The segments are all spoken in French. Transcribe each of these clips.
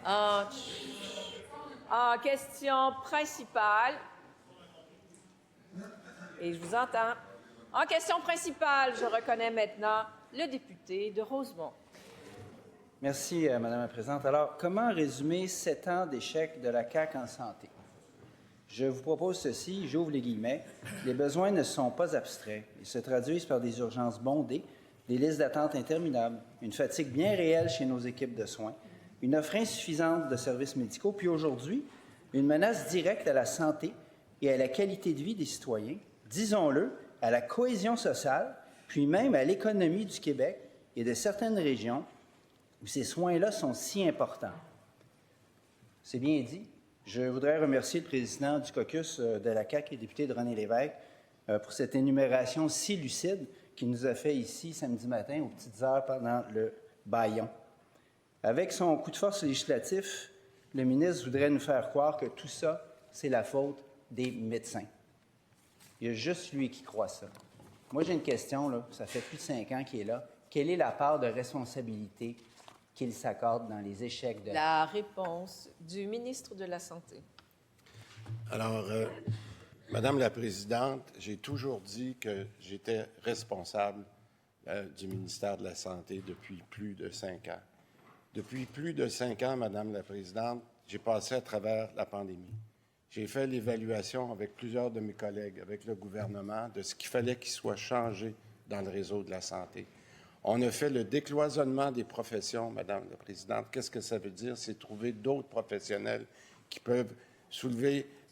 En question principale. Et je vous entends. En question principale, je reconnais maintenant le député de Rosemont. Merci, Madame la Présidente. Alors, comment résumer 7 ans d'échec de la CAQ en santé? Je vous propose ceci, j'ouvre les guillemets. Les besoins ne sont pas abstraits. Ils se traduisent par des urgences bondées, des listes d'attente interminables, une fatigue bien réelle chez nos équipes de soins, une offre insuffisante de services médicaux, puis aujourd'hui, une menace directe à la santé et à la qualité de vie des citoyens, disons-le, à la cohésion sociale, puis même à l'économie du Québec et de certaines régions où ces soins-là sont si importants. C'est bien dit. Je voudrais remercier le président du caucus de la CAQ et député de René Lévesque pour cette énumération si lucide qu'il nous a fait ici samedi matin aux petites heures pendant le bâillon. Avec son coup de force législatif, le ministre voudrait nous faire croire que tout ça, c'est la faute des médecins. Il y a juste lui qui croit ça. Moi, j'ai une question, là. Ça fait plus de 5 ans qu'il est là. Quelle est la part de responsabilité qu'il s'accorde dans les échecs de la réponse du ministre de la Santé. Alors, Madame la Présidente, j'ai toujours dit que j'étais responsable du ministère de la Santé depuis plus de 5 ans. Depuis plus de 5 ans, Madame la Présidente, j'ai passé à travers la pandémie. J'ai fait l'évaluation avec plusieurs de mes collègues, avec le gouvernement, de ce qu'il fallait qu'il soit changé dans le réseau de la santé. On a fait le décloisonnement des professions, Madame la Présidente. Qu'est-ce que ça veut dire? C'est trouver d'autres professionnels qui peuvent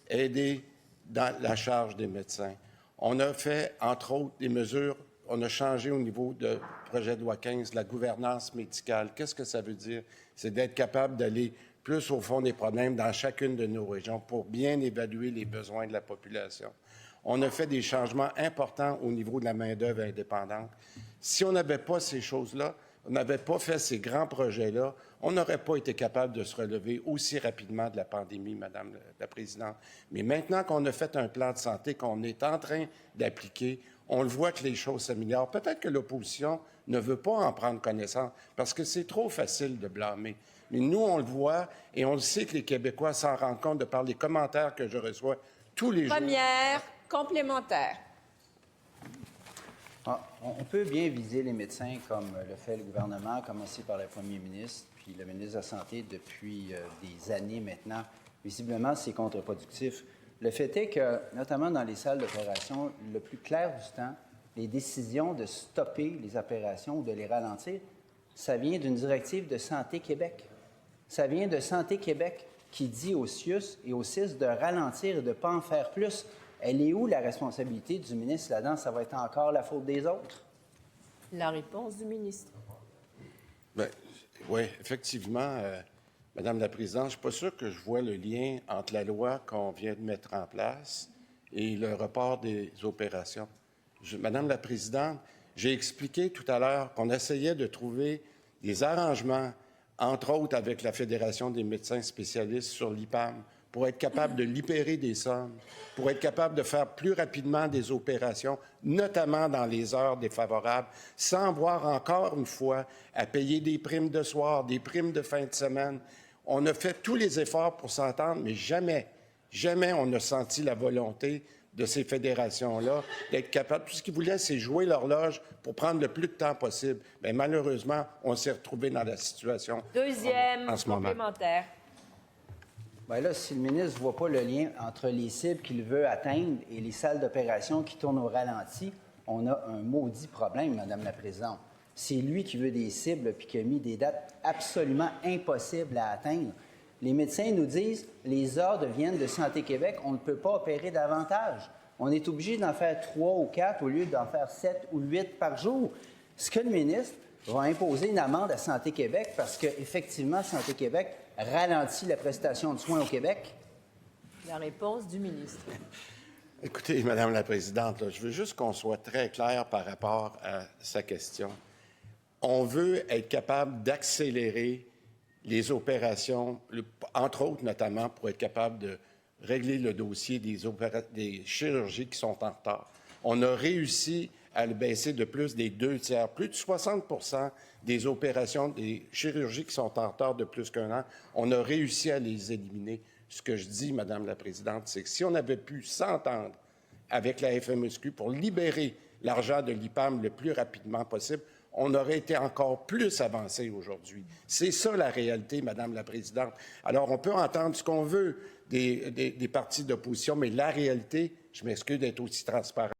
aider dans la charge des médecins. On a fait, entre autres, des mesures, on a changé au niveau du projet de loi 15, la gouvernance médicale. Qu'est-ce que ça veut dire? C'est d'être capable d'aller plus au fond des problèmes dans chacune de nos régions pour bien évaluer les besoins de la population. On a fait des changements importants au niveau de la main-d'œuvre indépendante. Si on n'avait pas ces choses-là, on n'avait pas fait ces grands projets-là, on n'aurait pas été capable de se relever aussi rapidement de la pandémie, Madame la Présidente. Mais maintenant qu'on a fait un plan de santé qu'on est en train d'appliquer, on le voit que les choses s'améliorent. Peut-être que l'opposition ne veut pas en prendre connaissance parce que c'est trop facile de blâmer. Mais nous, on le voit et on le sait que les Québécois s'en rendent compte de par les commentaires que je reçois tous les jours. Première complémentaire. On peut bien viser les médecins comme le fait le gouvernement, commencé par le premier ministre, puis le ministre de la Santé depuis des années maintenant. Visiblement, c'est contre-productif. Le fait est que, notamment dans les salles d'opération, le plus clair du temps, les décisions de stopper les opérations ou de les ralentir, ça vient d'une directive de Santé Québec. Ça vient de Santé Québec qui dit aux CIUS et aux CIS de ralentir et de ne pas en faire plus. Elle est où la responsabilité du ministre là-dedans? Ça va être encore la faute des autres? La réponse du ministre. Bien, oui, effectivement, Madame la Présidente, je ne suis pas sûr que je vois le lien entre la loi qu'on vient de mettre en place et le report des opérations. Madame la Présidente, j'ai expliqué tout à l'heure qu'on essayait de trouver des arrangements, entre autres avec la Fédération des médecins spécialistes sur l'IPAM, pour être capable de libérer des sommes, pour être capable de faire plus rapidement des opérations, notamment dans les heures défavorables, sans avoir encore une fois à payer des primes de soir, des primes de fin de semaine. On a fait tous les efforts pour s'entendre, mais jamais on n'a senti la volonté de ces fédérations-là d'être capables. Tout ce qu'ils voulaient, c'est jouer l'horloge pour prendre le plus de temps possible. Mais malheureusement, on s'est retrouvé dans la situation en ce moment. Complémentaire. Bien là, si le ministre ne voit pas le lien entre les cibles qu'il veut atteindre et les salles d'opération qui tournent au ralenti, on a un maudit problème, Madame la Présidente. C'est lui qui veut des cibles puis qui a mis des dates absolument impossibles à atteindre. Les médecins nous disent les ordres viennent de Santé Québec, on ne peut pas opérer davantage. On est obligé d'en faire 3 ou 4 au lieu d'en faire 7 ou 8 par jour. Ce que le ministre va imposer une amende à Santé Québec parce qu'effectivement, Santé Québec ralentit la prestation de soins au Québec? La réponse du ministre. Écoutez, Madame la Présidente, là, je veux juste qu'on soit très clair par rapport à sa question. On veut être capable d'accélérer les opérations, entre autres notamment pour être capable de régler le dossier des chirurgies qui sont en retard. On a réussi à le baisser de plus des 2/3. Plus de 60 des opérations, des chirurgies qui sont en retard de plus qu'1 an, on a réussi à les éliminer. Ce que je dis, Madame la Présidente, c'est que si on avait pu s'entendre avec la FMSQ pour libérer l'argent de l'IPAM le plus rapidement possible, on aurait été encore plus avancé aujourd'hui. C'est ça la réalité, Madame la Présidente. Alors, on peut entendre ce qu'on veut des partis d'opposition, mais la réalité, je m'excuse d'être aussi transparent.